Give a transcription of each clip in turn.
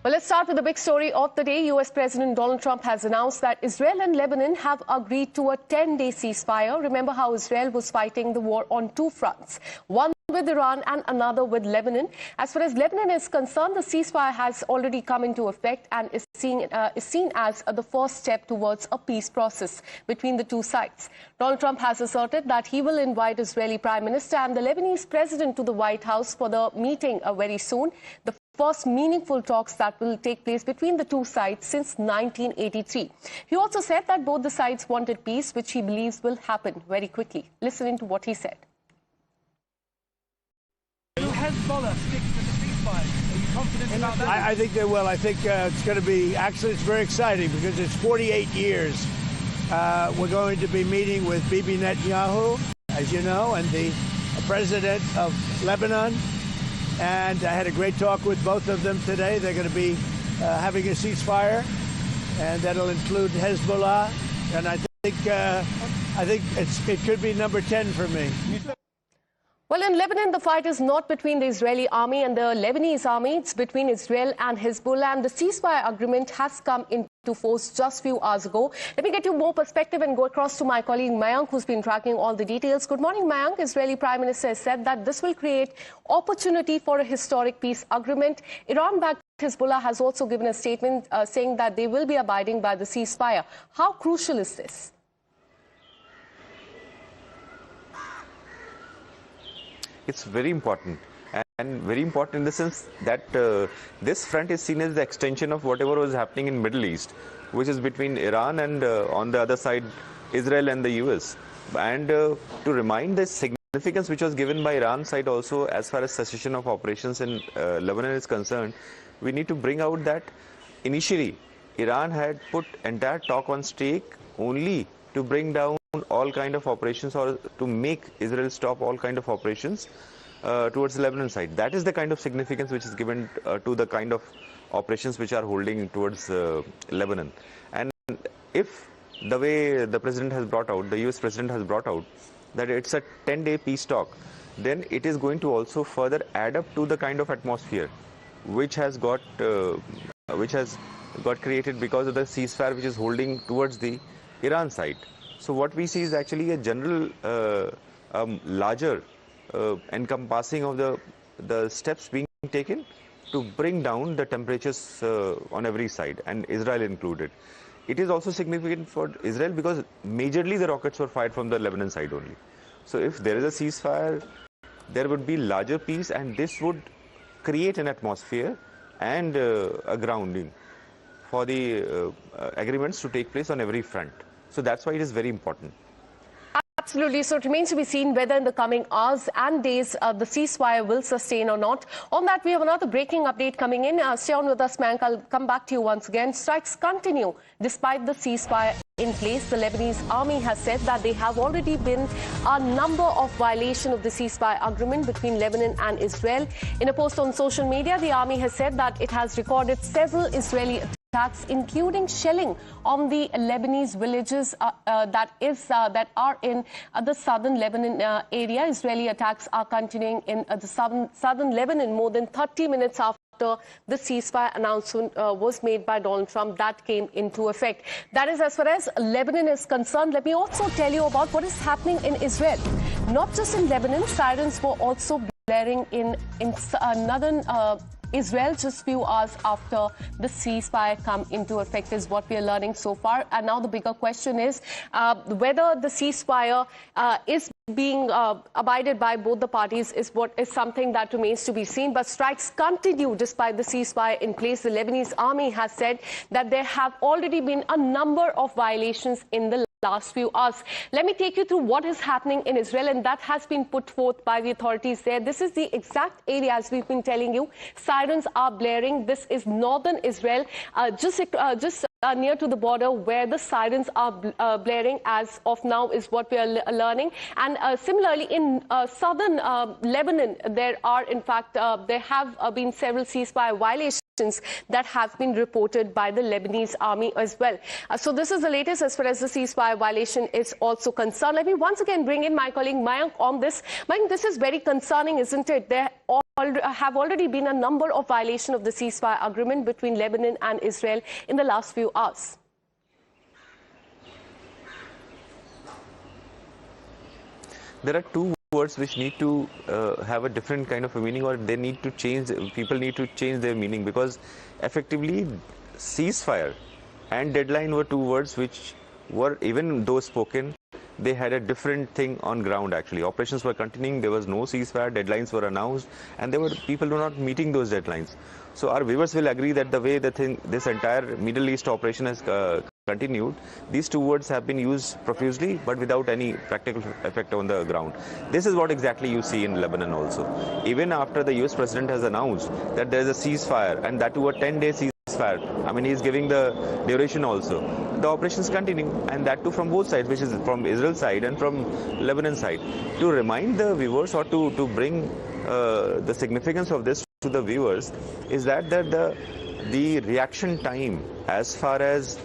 Well, let's start with the big story of the day. U.S. President Donald Trump has announced that Israel and Lebanon have agreed to a 10-day ceasefire. Remember how Israel was fighting the war on two fronts, one with Iran and another with Lebanon. As far as Lebanon is concerned, the ceasefire has already come into effect and is seen as the first step towards a peace process between the two sides. Donald Trump has asserted that he will invite Israeli Prime Minister and the Lebanese President to the White House for the meeting very soon. The first meaningful talks that will take place between the two sides since 1983. He also said that both the sides wanted peace, which he believes will happen very quickly. Listen to what he said. Hezbollah sticks to the ceasefire. Are you confident about that? I think they will. I think it's going to be, actually, it's very exciting because it's 48 years. We're going to be meeting with Bibi Netanyahu, as you know, and the president of Lebanon. And I had a great talk with both of them today. They're going to be having a ceasefire, and that'll include Hezbollah. And I think it could be number 10 for me. Well, in Lebanon, the fight is not between the Israeli army and the Lebanese army. It's between Israel and Hezbollah, and the ceasefire agreement has come into force just a few hours ago. Let me get you more perspective and go across to my colleague Mayank, who's been tracking all the details. Good morning, Mayank. Israeli Prime Minister has said that this will create opportunity for a historic peace agreement. Iran-backed Hezbollah has also given a statement saying that they will be abiding by the ceasefire. How crucial is this? It's very important, and very important in the sense that this front is seen as the extension of whatever was happening in Middle East, which is between Iran and on the other side Israel and the US. And to remind the significance which was given by Iran side also as far as cessation of operations in Lebanon is concerned, we need to bring out that initially Iran had put entire talk on stake only to bring down all kind of operations or to make Israel stop all kind of operations towards the Lebanon side. That is the kind of significance which is given to the kind of operations which are holding towards Lebanon. And if the way the president has brought out, the US president has brought out, that it's a 10-day peace talk, then it is going to also further add up to the kind of atmosphere which has got created because of the ceasefire which is holding towards the Iran side. So what we see is actually a general, larger encompassing of the steps being taken to bring down the temperatures on every side, and Israel included. It is also significant for Israel because majorly the rockets were fired from the Lebanon side only. So if there is a ceasefire, there would be larger peace, and this would create an atmosphere and a grounding for the agreements to take place on every front. So that's why it is very important. Absolutely. So it remains to be seen whether in the coming hours and days the ceasefire will sustain or not. On that, we have another breaking update coming in. Stay on with us, Mayank. I'll come back to you once again. Strikes continue despite the ceasefire in place. The Lebanese army has said that there have already been a number of violations of the ceasefire agreement between Lebanon and Israel. In a post on social media, the army has said that it has recorded several Israeli attacks, including shelling on the Lebanese villages that are in the southern Lebanon area. Israeli attacks are continuing in the southern Lebanon more than 30 minutes after the ceasefire announcement was made by Donald Trump that came into effect. That is as far as Lebanon is concerned. Let me also tell you about what is happening in Israel. Not just in Lebanon, sirens were also blaring in northern Israel just few hours after the ceasefire come into effect is what we are learning so far. And now the bigger question is whether the ceasefire is being abided by both the parties is something that remains to be seen. But strikes continue despite the ceasefire in place. The Lebanese army has said that there have already been a number of violations in the last few hours. Let me take you through what is happening in Israel, and that has been put forth by the authorities there. This is the exact area, as we've been telling you. Sirens are blaring. This is northern Israel, just near to the border where the sirens are blaring as of now is what we are learning. And similarly, in southern Lebanon, there are, in fact, there have been several ceasefire violations. that have been reported by the Lebanese army as well. So this is the latest as far as the ceasefire violation is also concerned. Let me once again bring in my colleague Mayank on this. Mayank, this is very concerning, isn't it? There have already been a number of violations of the ceasefire agreement between Lebanon and Israel in the last few hours. There are two words which need to have a different kind of a meaning, or they need to change, people need to change their meaning, because effectively ceasefire and deadline were two words which were, even though spoken, they had a different thing on ground actually. Operations were continuing, there was no ceasefire, deadlines were announced, and there were people who were not meeting those deadlines. So our viewers will agree that the way this entire Middle East operation has continued, these two words have been used profusely but without any practical effect on the ground. This is what exactly you see in Lebanon also. Even after the US president has announced that there is a ceasefire, and that to a 10-day ceasefire, I mean, he's giving the duration also, the operations continue, and that too from both sides, which is from Israel side and from Lebanon side. To remind the viewers, or to bring the significance of this to the viewers, is that the reaction time, as far as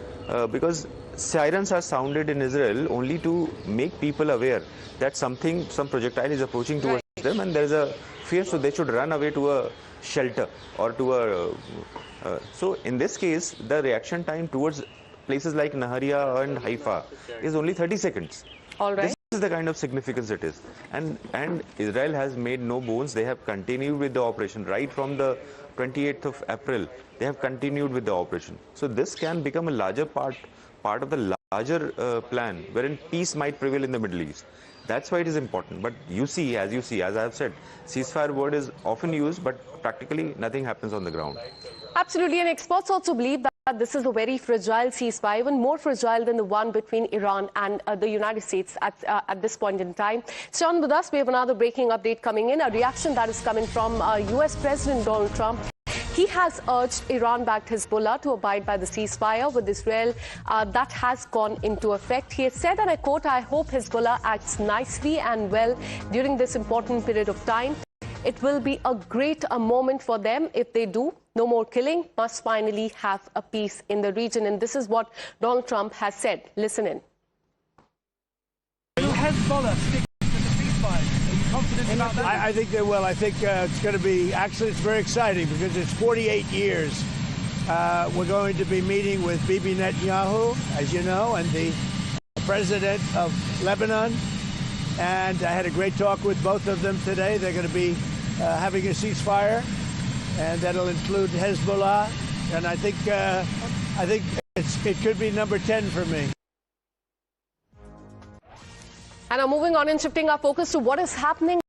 because sirens are sounded in Israel only to make people aware that some projectile is approaching towards them, and there is a fear, so they should run away to a shelter or to a so in this case the reaction time towards places like Nahariya and Haifa is only 30 seconds. All right. This is the kind of significance it is, and Israel has made no bones. They have continued with the operation right from the 28th of April. They have continued with the operation. So this can become a larger part of the larger plan, wherein peace might prevail in the Middle East. That's why it is important. But as I have said, ceasefire word is often used, but practically nothing happens on the ground. Absolutely, and experts also believe that this is a very fragile ceasefire, even more fragile than the one between Iran and the United States at this point in time. Stay on with us. We have another breaking update coming in, a reaction that is coming from US President Donald Trump. He has urged Iran-backed Hezbollah to abide by the ceasefire with Israel that has gone into effect. He has said, and I quote, "I hope Hezbollah acts nicely and well during this important period of time. It will be a great moment for them if they do. No more killing, must finally have a peace in the region." And this is what Donald Trump has said. Listen in. Will Hezbollah stick to the ceasefire? Are you confident about that? I think they will. I think it's going to be, actually it's very exciting because it's 48 years. We're going to be meeting with Bibi Netanyahu, as you know, and the president of Lebanon. And I had a great talk with both of them today. They're going to be having a ceasefire, and that'll include Hezbollah. And I think it could be number 10 for me. And now moving on and shifting our focus to what is happening